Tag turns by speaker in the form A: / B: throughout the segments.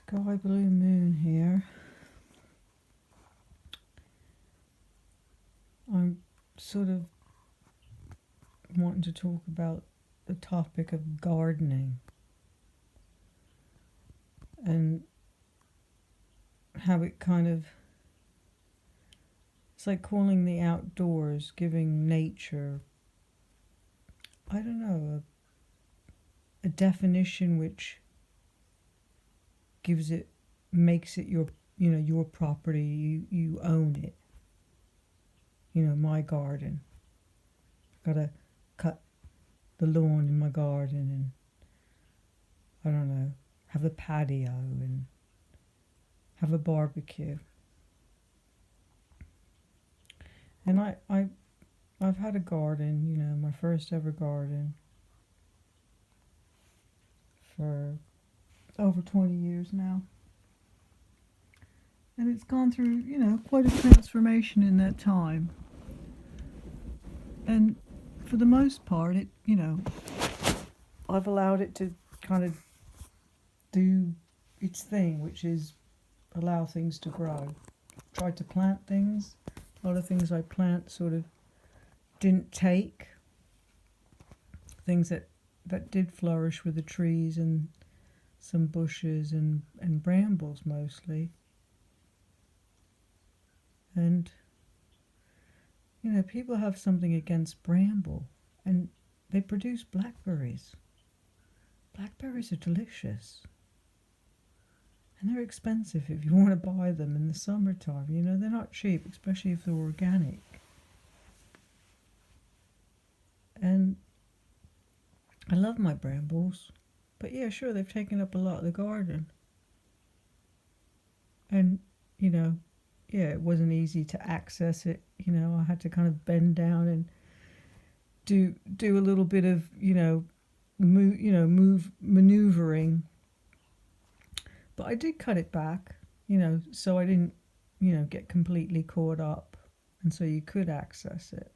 A: Sky blue moon here. I'm sort of wanting to talk about the topic of gardening and how it kind of, it's like calling the outdoors, giving nature, I don't know, a definition which gives it, makes it your property. You own it. My garden. Gotta cut the lawn in my garden and, I don't know, have a patio and have a barbecue. And I've had a garden, my first ever garden for over 20 years now. And it's gone through, quite a transformation in that time. And for the most part, I've allowed it to kind of do its thing, which is allow things to grow. Tried to plant things. A lot of things I plant sort of didn't take. Things that did flourish with the trees and some bushes and brambles mostly. And, people have something against bramble, and they produce blackberries. Blackberries are delicious. And they're expensive if you want to buy them in the summertime. They're not cheap, especially if they're organic. And I love my brambles. But yeah, sure, they've taken up a lot of the garden. And, it wasn't easy to access it. I had to kind of bend down and do a little bit of, move maneuvering. But I did cut it back, so I didn't, get completely caught up, and so you could access it.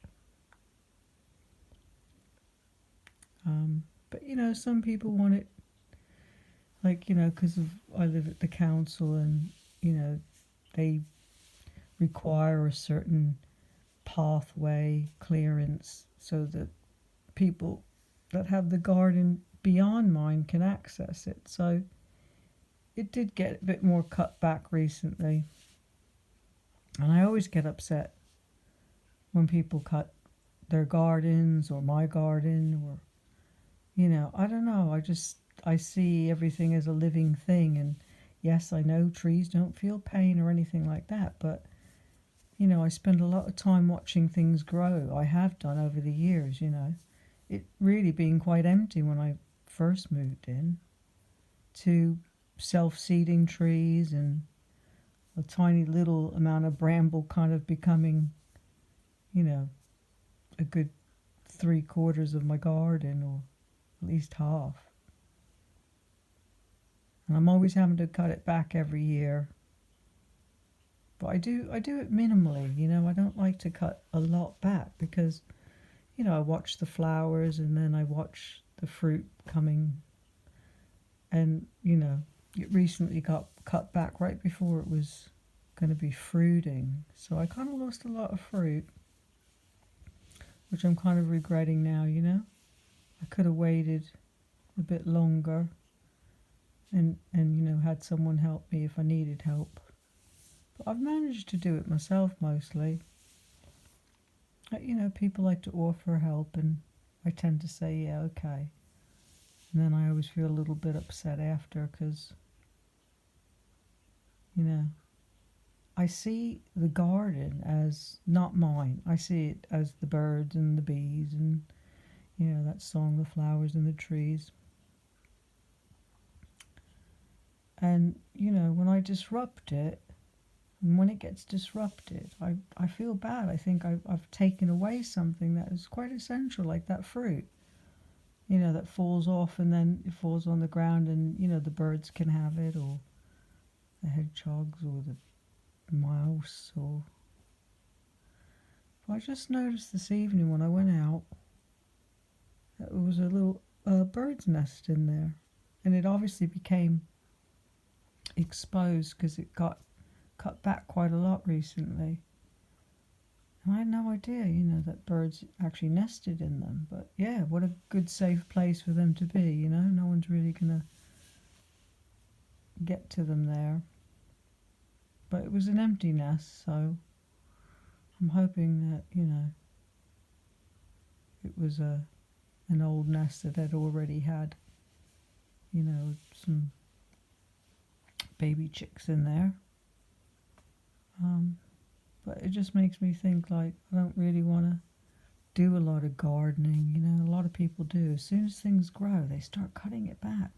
A: But some people want it, like, because I live at the council, and they require a certain pathway clearance so that people that have the garden beyond mine can access it. So it did get a bit more cut back recently. And I always get upset when people cut their gardens or my garden or, I don't know. I see everything as a living thing. And yes, I know trees don't feel pain or anything like that, but I spend a lot of time watching things grow. I have done over the years, It really being quite empty when I first moved in, to self-seeding trees and a tiny little amount of bramble kind of becoming, a good 3/4 of my garden, or at least half. And I'm always having to cut it back every year. But I do it minimally, I don't like to cut a lot back because, I watch the flowers and then I watch the fruit coming. And, it recently got cut back right before it was going to be fruiting. So I kind of lost a lot of fruit, which I'm kind of regretting now, I could have waited a bit longer and had someone help me if I needed help. But I've managed to do it myself mostly. People like to offer help, and I tend to say, yeah, okay. And then I always feel a little bit upset after because, I see the garden as not mine. I see it as the birds and the bees and, that song, the flowers and the trees. And, when I disrupt it, and when it gets disrupted, I feel bad. I think I've taken away something that is quite essential, like that fruit, that falls off and then it falls on the ground and, the birds can have it, or the hedgehogs or the mouse. Or I just noticed this evening when I went out that there was a little bird's nest in there. And it obviously became exposed because it got cut back quite a lot recently. And I had no idea, that birds actually nested in them. But yeah, what a good safe place for them to be, No one's really going to get to them there. But it was an empty nest, so I'm hoping that, it was an old nest that had already had, some baby chicks in there. But it just makes me think, like, I don't really want to do a lot of gardening. A lot of people do. As soon as things grow, they start cutting it back.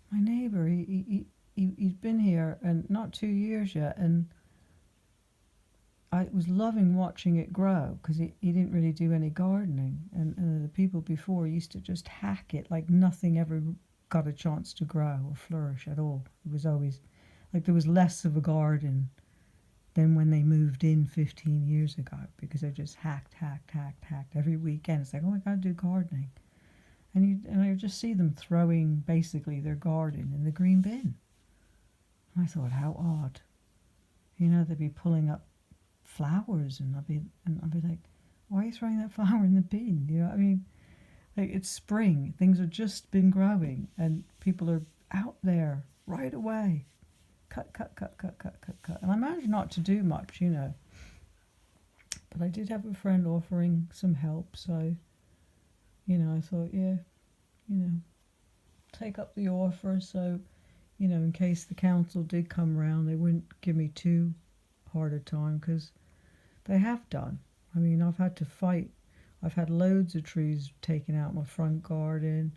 A: My neighbor, he's been here and not 2 years yet, and I was loving watching it grow because he didn't really do any gardening, and the people before used to just hack it like nothing ever got a chance to grow or flourish at all. It was always like there was less of a garden than when they moved in 15 years ago because they just hacked every weekend. It's like, oh, I gotta do gardening. And I just see them throwing basically their garden in the green bin. And I thought, how odd. They'd be pulling up flowers and I'd be like, why are you throwing that flower in the bin? Like, it's spring. Things have just been growing and people are out there right away. Cut. And I managed not to do much, But I did have a friend offering some help, so, I thought, yeah, take up the offer so, in case the council did come round, they wouldn't give me too hard a time, because they have done. I've had to fight. I've had loads of trees taken out my front garden.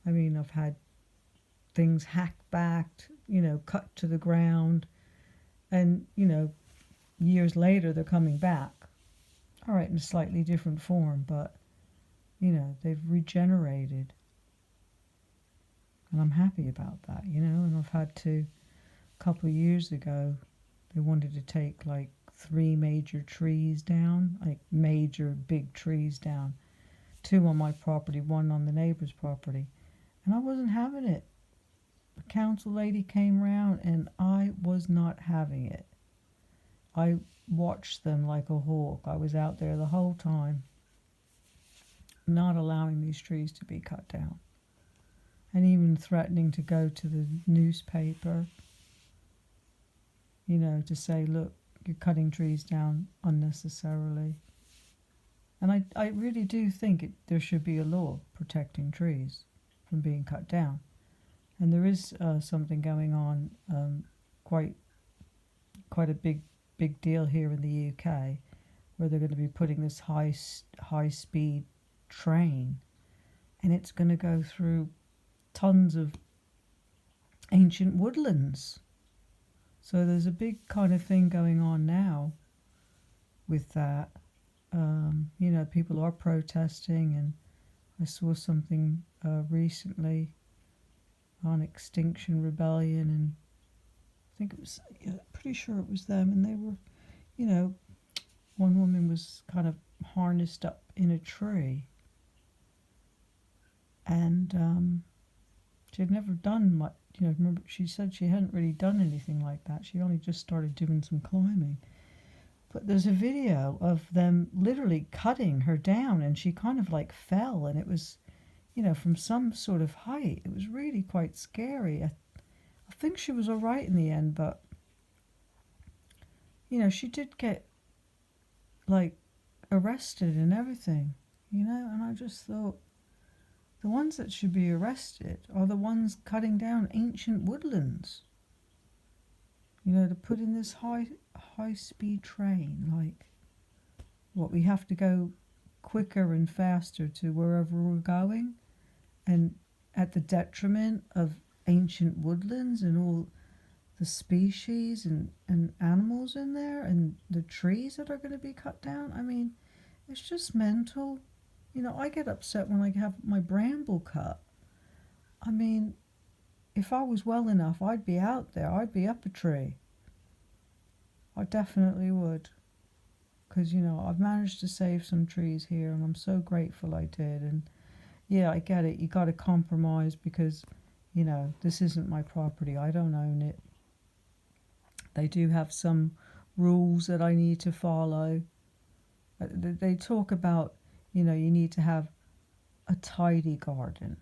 A: I've had things hacked back, cut to the ground. And, years later, they're coming back. All right, in a slightly different form, but, they've regenerated. And I'm happy about that, and I've had to, a couple of years ago, they wanted to take like 3 major trees down, like major big trees down. 2 on my property, 1 on the neighbor's property. And I wasn't having it. The council lady came round and I was not having it. I watched them like a hawk. I was out there the whole time, not allowing these trees to be cut down. And even threatening to go to the newspaper, to say, look, you're cutting trees down unnecessarily. And I really do think there should be a law protecting trees from being cut down. And there is something going on, quite a big deal here in the UK, where they're going to be putting this high speed train, and it's going to go through tons of ancient woodlands. So there's a big kind of thing going on now with that. People are protesting, and I saw something recently on Extinction Rebellion, and I think it was, pretty sure it was them, and they were, one woman was kind of harnessed up in a tree, and she had never done much, remember she said she hadn't really done anything like that. She only just started doing some climbing. But there's a video of them literally cutting her down, and she kind of like fell, and it was, from some sort of height. It was really quite scary. I think she was all right in the end, but, she did get, like, arrested and everything, and I just thought, the ones that should be arrested are the ones cutting down ancient woodlands. To put in this high speed train, like, what, we have to go quicker and faster to wherever we're going, and at the detriment of ancient woodlands and all the species and animals in there, and the trees that are going to be cut down. It's just mental. I get upset when I have my bramble cut. If I was well enough, I'd be out there. I'd be up a tree. I definitely would. Because, I've managed to save some trees here, and I'm so grateful I did. And yeah, I get it. You got to compromise because, this isn't my property. I don't own it. They do have some rules that I need to follow. They talk about, you need to have a tidy garden,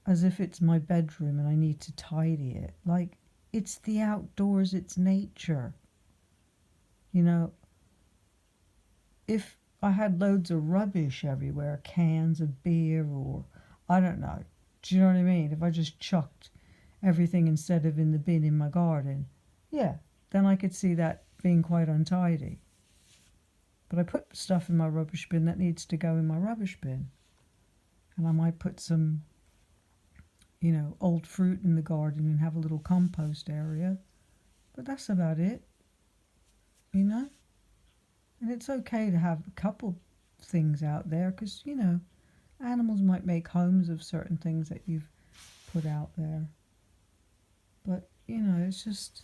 A: as if it's my bedroom and I need to tidy it. Like, it's the outdoors, it's nature. If I had loads of rubbish everywhere, cans of beer, or I don't know, do you know what I mean? If I just chucked everything instead of in the bin in my garden, yeah, then I could see that being quite untidy. But I put stuff in my rubbish bin that needs to go in my rubbish bin. And I might put some, old fruit in the garden and have a little compost area. But that's about it, And it's okay to have a couple things out there because, animals might make homes of certain things that you've put out there. But, it's just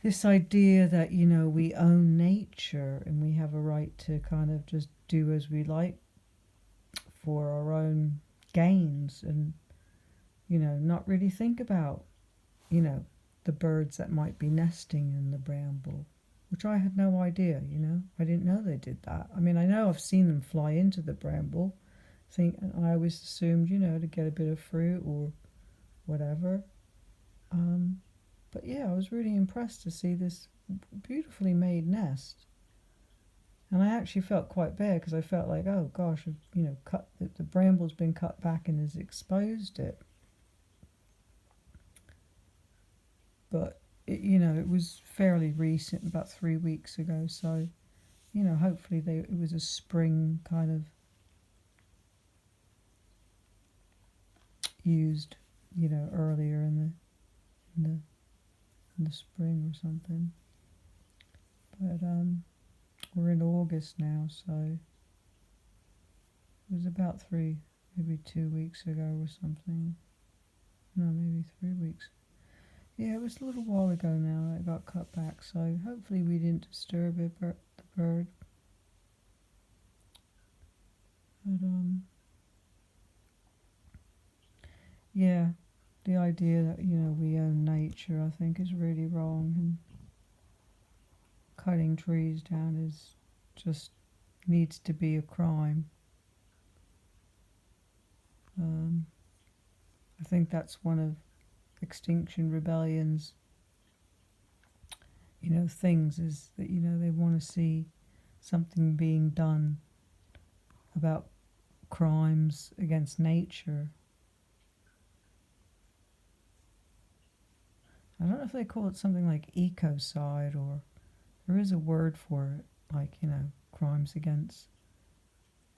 A: this idea that, we own nature and we have a right to kind of just do as we like for our own gains and, not really think about, the birds that might be nesting in the bramble, which I had no idea, I didn't know they did that. I mean, I know I've seen them fly into the bramble, I always assumed, to get a bit of fruit or whatever. But yeah, I was really impressed to see this beautifully made nest. And I actually felt quite bad because I felt like, oh gosh, cut the bramble's been cut back and has exposed it. But it was fairly recent, about 3 weeks ago. So, hopefully it was a spring kind of used, earlier in the spring or something. But we're in August now, so it was about maybe 2 weeks ago or something. No, maybe 3 weeks. Yeah, it was a little while ago now that it got cut back, so hopefully we didn't disturb the bird. But yeah, the idea that we own nature, I think, is really wrong, and cutting trees down is just needs to be a crime. I think that's one of Extinction Rebellion's things, is that they want to see something being done about crimes against nature. I don't know if they call it something like ecocide, or there is a word for it, like, crimes against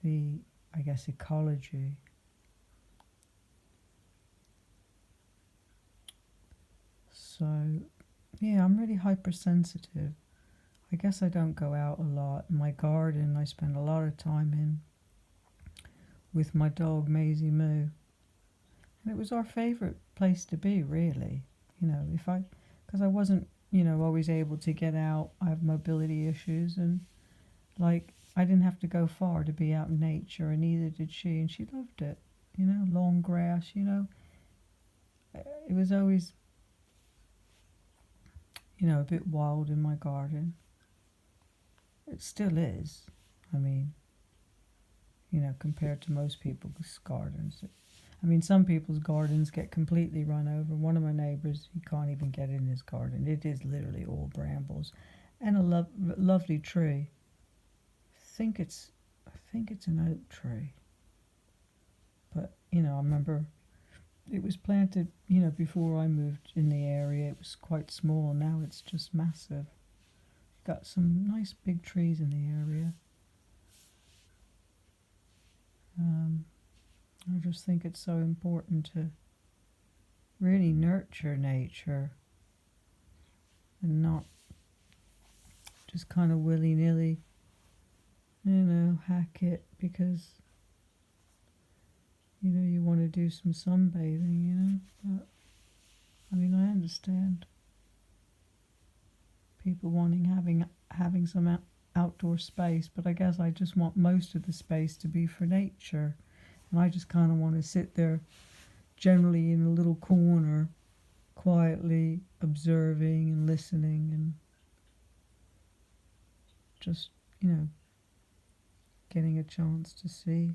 A: the, I guess, ecology. So, yeah, I'm really hypersensitive. I guess I don't go out a lot. My garden, I spend a lot of time in with my dog, Maisie Moo. And it was our favourite place to be, really. Because I wasn't, always able to get out. I have mobility issues, and like, I didn't have to go far to be out in nature, and neither did she, and she loved it. Long grass, it was always, a bit wild in my garden. It still is. I mean, compared to most people's gardens. I mean, some people's gardens get completely run over. One of my neighbours, he can't even get in his garden. It is literally all brambles, and a lovely tree. I think it's an oak tree. But I remember it was planted, before I moved in the area. It was quite small. Now it's just massive. Got some nice big trees in the area. I just think it's so important to really nurture nature and not just kind of willy-nilly, hack it because, you want to do some sunbathing, But, I mean, I understand people having some outdoor space, but I guess I just want most of the space to be for nature. And I just kind of want to sit there generally in a little corner quietly observing and listening and just, getting a chance to see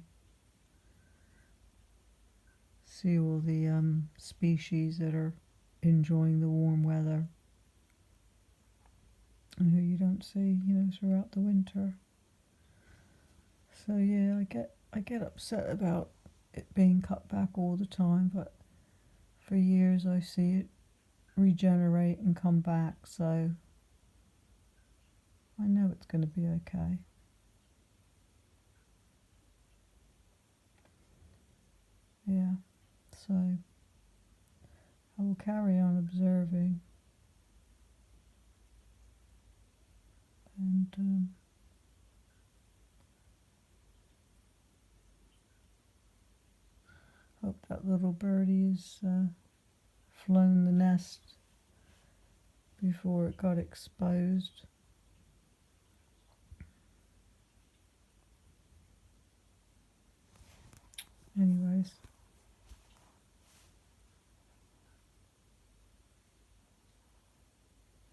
A: all the species that are enjoying the warm weather and who you don't see, throughout the winter. So yeah, I get upset about it being cut back all the time, but for years I see it regenerate and come back, so I know it's going to be okay. Yeah, so I will carry on observing and hope that little birdie has flown the nest before it got exposed. Anyways,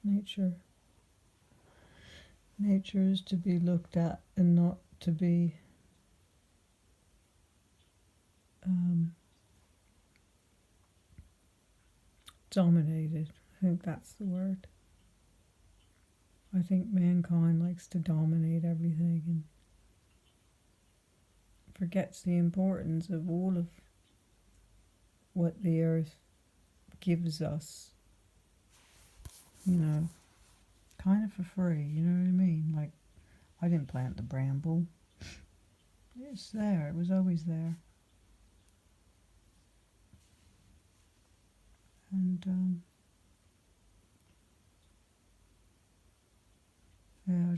A: nature is to be looked at and not to be dominated. I think that's the word. I think mankind likes to dominate everything and forgets the importance of all of what the earth gives us, kind of for free, you know what I mean? Like, I didn't plant the bramble. It's there, it was always there. And yeah,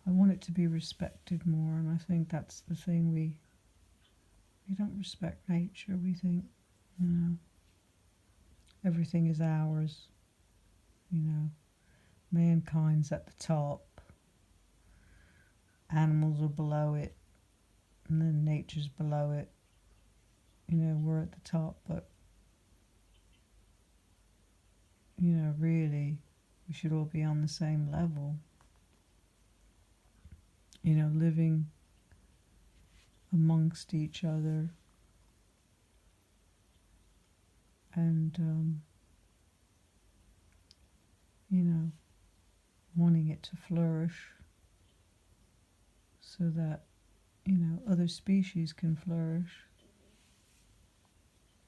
A: I want it to be respected more, and I think that's the thing, we don't respect nature. We think, everything is ours, mankind's at the top, animals are below it, and then nature's below it, we're at the top, but really we should all be on the same level, living amongst each other and wanting it to flourish so that other species can flourish,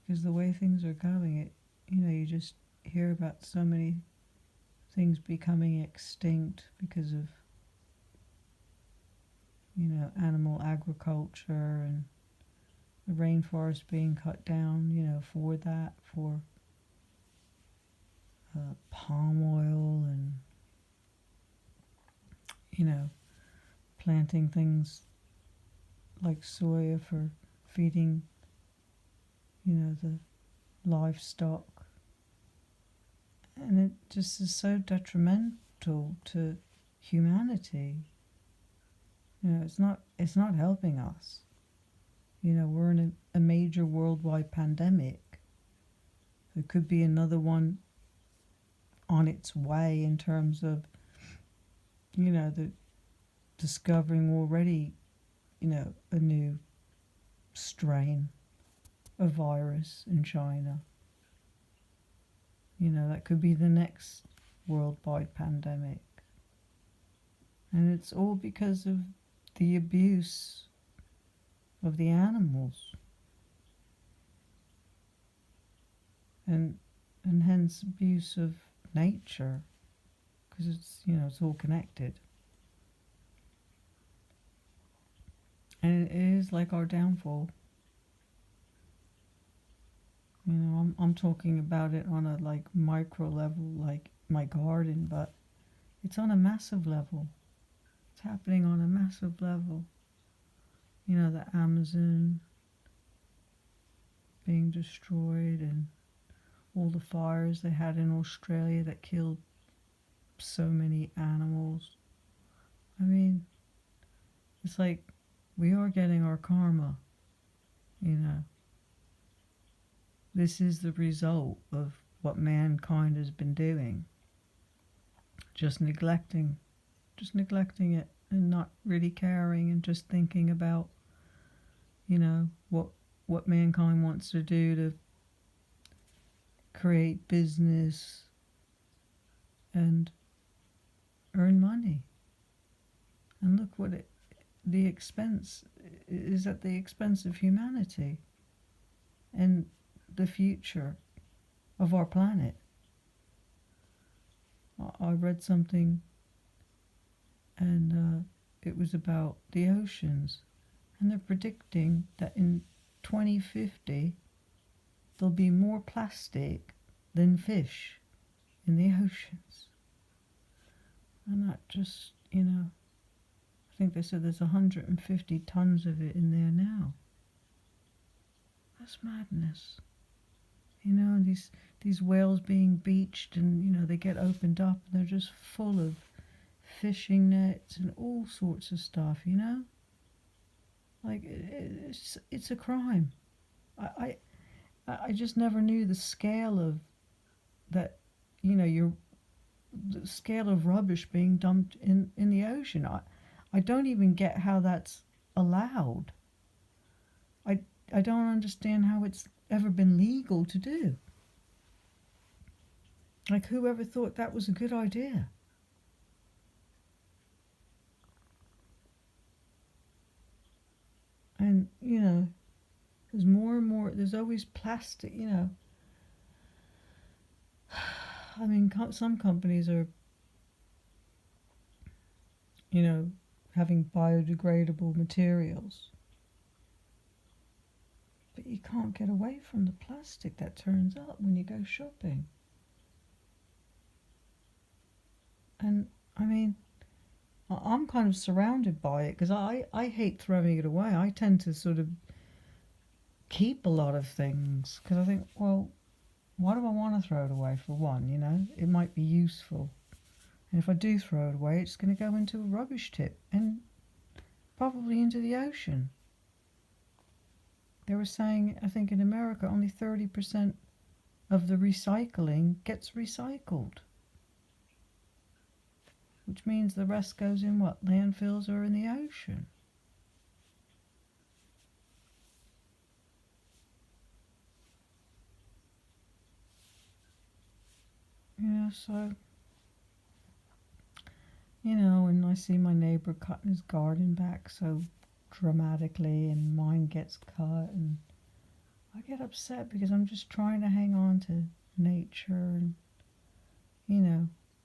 A: because the way things are going, you just hear about so many things becoming extinct because of animal agriculture and the rainforest being cut down, for palm oil and planting things like soya for feeding the livestock, and it just is so detrimental to humanity. It's not helping us. We're in a major worldwide pandemic. There could be another one on its way in terms of the discovering already a new strain of virus in China. That could be the next worldwide pandemic. And it's all because of the abuse of the animals. And hence abuse of nature, because it's all connected. And it is like our downfall. I'm talking about it on a micro level, like my garden, but it's on a massive level. It's happening on a massive level. The Amazon being destroyed and all the fires they had in Australia that killed so many animals. I mean, it's like we are getting our karma, This is the result of what mankind has been doing, just neglecting it and not really caring and just thinking about, what mankind wants to do to create business and earn money. And look what the expense is at the expense of humanity and the future of our planet. I read something, and it was about the oceans, and they're predicting that in 2050 there'll be more plastic than fish in the oceans. And that just, I think they said there's 150 tons of it in there now. That's madness. And these whales being beached, and they get opened up and they're just full of fishing nets and all sorts of stuff. Like it's a crime. I just never knew the scale of that. The scale of rubbish being dumped in the ocean. I don't even get how that's allowed. I don't understand how it's ever been legal to do. Like, whoever thought that was a good idea? And, there's more and more, there's always plastic, I mean, some companies are, having biodegradable materials. But you can't get away from the plastic that turns up when you go shopping. And, I mean, I'm kind of surrounded by it because I hate throwing it away. I tend to sort of keep a lot of things because I think, well, why do I want to throw it away for one? It might be useful. And if I do throw it away, it's going to go into a rubbish tip and probably into the ocean. They were saying, I think in America, only 30% of the recycling gets recycled. Which means the rest goes in what? Landfills or in the ocean. So, and I see my neighbor cutting his garden back so dramatically and mine gets cut, and I get upset because I'm just trying to hang on to nature, and,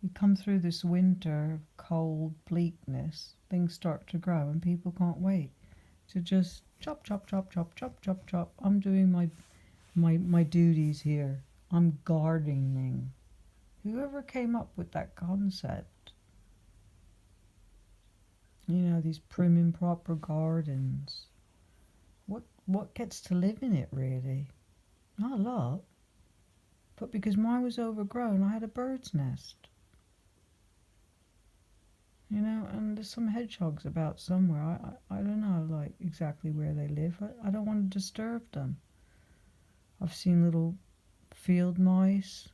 A: we come through this winter of cold bleakness, things start to grow and people can't wait to just chop, chop, chop, chop, chop, chop, chop. I'm doing my duties here. I'm gardening. Whoever came up with that concept, these prim and proper gardens, what gets to live in it really? Not a lot. But because mine was overgrown, I had a bird's nest. And there's some hedgehogs about somewhere. I don't know, like, exactly where they live. I don't want to disturb them. I've seen little field mice.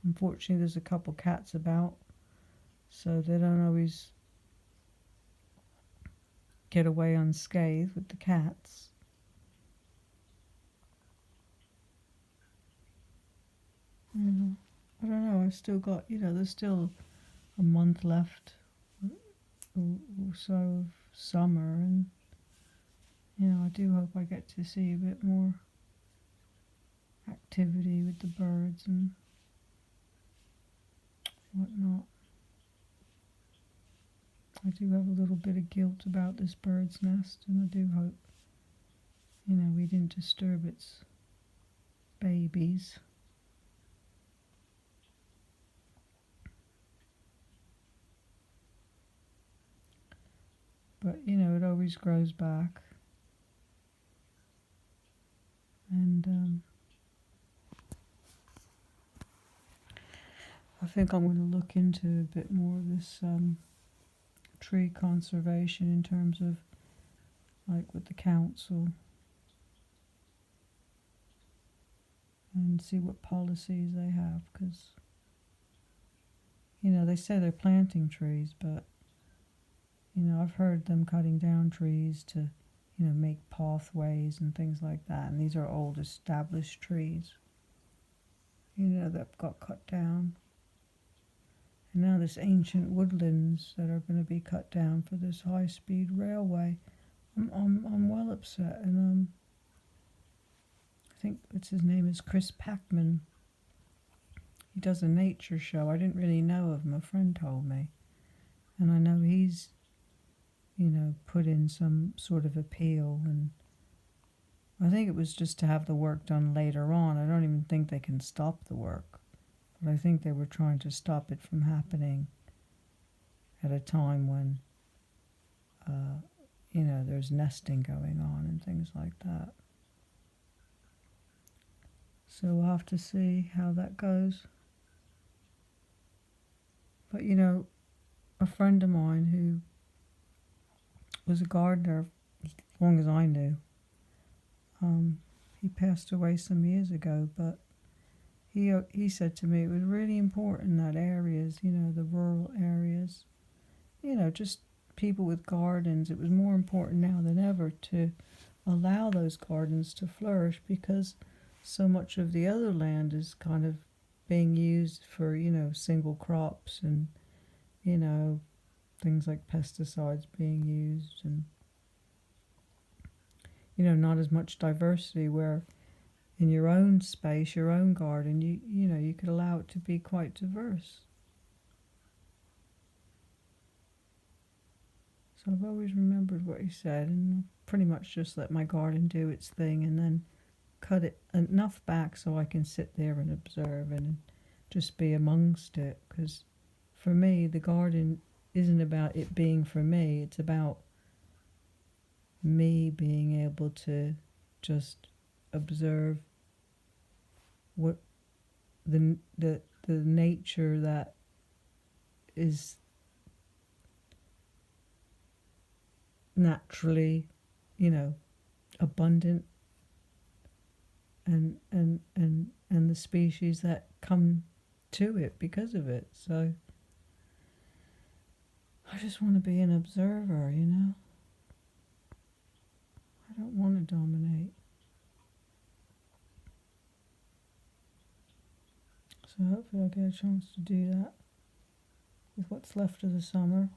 A: Unfortunately, there's a couple cats about, so they don't always get away unscathed with the cats. I don't know, I've still got, there's still a month left or so of summer, and I do hope I get to see a bit more activity with the birds and whatnot. I do have a little bit of guilt about this bird's nest, and I do hope, we didn't disturb its babies. But, it always grows back. And I think I'm going to look into a bit more of this tree conservation in terms of, like, with the council. And and see what policies they have, because, you know, they say they're planting trees, but, you know, I've heard them cutting down trees to, you know, make pathways and things like that. And these are old established trees, you know, that got cut down. And now this ancient woodlands that are going to be cut down for this high-speed railway. I'm well upset. And I think what's his name is Chris Packman. He does a nature show. I didn't really know of him. A friend told me. And I know he's, you know, put in some sort of appeal, and I think it was just to have the work done later on. I don't even think they can stop the work, but I think they were trying to stop it from happening at a time when, you know, there's nesting going on and things like that. So we'll have to see how that goes. But, you know, a friend of mine who was a gardener as long as I knew, he passed away some years ago, but he said to me it was really important that areas, you know, the rural areas, you know, just people with gardens, it was more important now than ever to allow those gardens to flourish, because so much of the other land is kind of being used for, you know, single crops and, you know, things like pesticides being used, and, you know, not as much diversity, where in your own space, your own garden, you know, you could allow it to be quite diverse. So I've always remembered what he said, and pretty much just let my garden do its thing, and then cut it enough back so I can sit there and observe and just be amongst it. Because for me, the garden isn't about it being for me, it's about me being able to just observe what the nature that is naturally, you know, abundant, and the species that come to it because of it. So I just want to be an observer, you know. I don't want to dominate. So hopefully I'll get a chance to do that with what's left of the summer.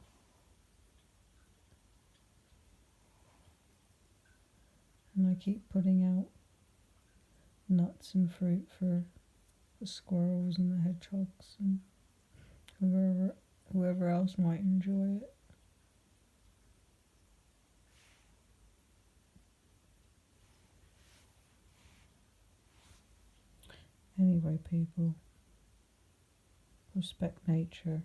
A: And I keep putting out nuts and fruit for the squirrels and the hedgehogs and whoever else might enjoy it. Anyway, people, respect nature.